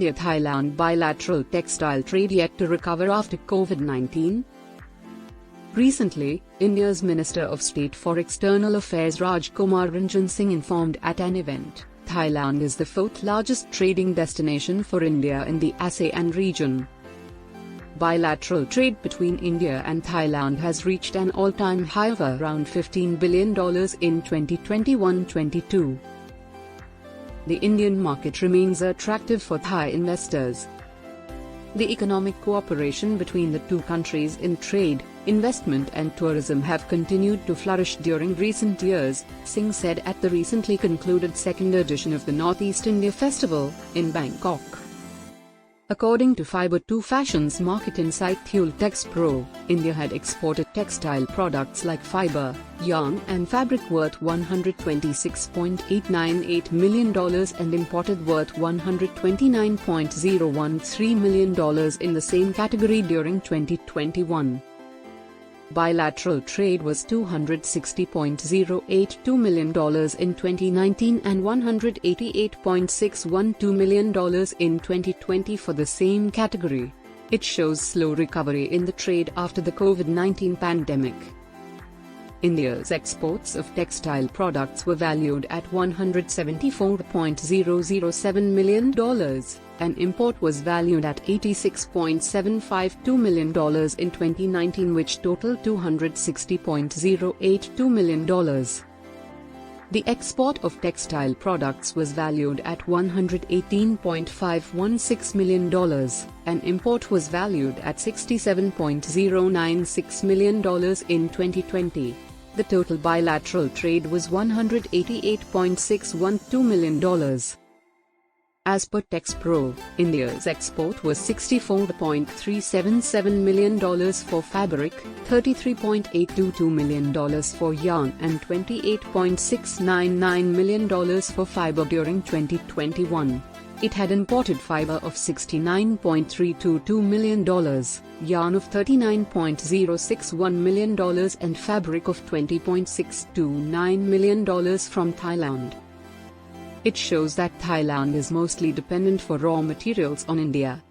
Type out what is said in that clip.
India-Thailand bilateral textile trade yet to recover after COVID-19? Recently, India's Minister of State for External Affairs Raj Kumar Ranjan Singh informed at an event, Thailand is the fourth largest trading destination for India in the ASEAN region. Bilateral trade between India and Thailand has reached an all-time high of around $15 billion in 2021-22. The Indian market remains attractive for Thai investors. The economic cooperation between the two countries in trade, investment and tourism have continued to flourish during recent years, Singh said at the recently concluded second edition of the Northeast India Festival, in Bangkok. According to Fiber 2 Fashion's market insight tool TextPro, India had exported textile products like fiber, yarn and fabric worth $126.898 million and imported worth $129.013 million in the same category during 2021. Bilateral trade was $260.082 million in 2019 and $188.612 million in 2020 for the same category. It shows slow recovery in the trade after the COVID-19 pandemic. India's exports of textile products were valued at $174.007 million, and import was valued at $86.752 million in 2019, which totaled $260.082 million. The export of textile products was valued at $118.516 million, and import was valued at $67.096 million in 2020. The total bilateral trade was $188.612 million. As per TextPro, India's export was $64.377 million for fabric, $33.822 million for yarn and $28.699 million for fiber during 2021. It had imported fiber of $69.322 million, yarn of $39.061 million and fabric of $20.629 million from Thailand. It shows that Thailand is mostly dependent for raw materials on India.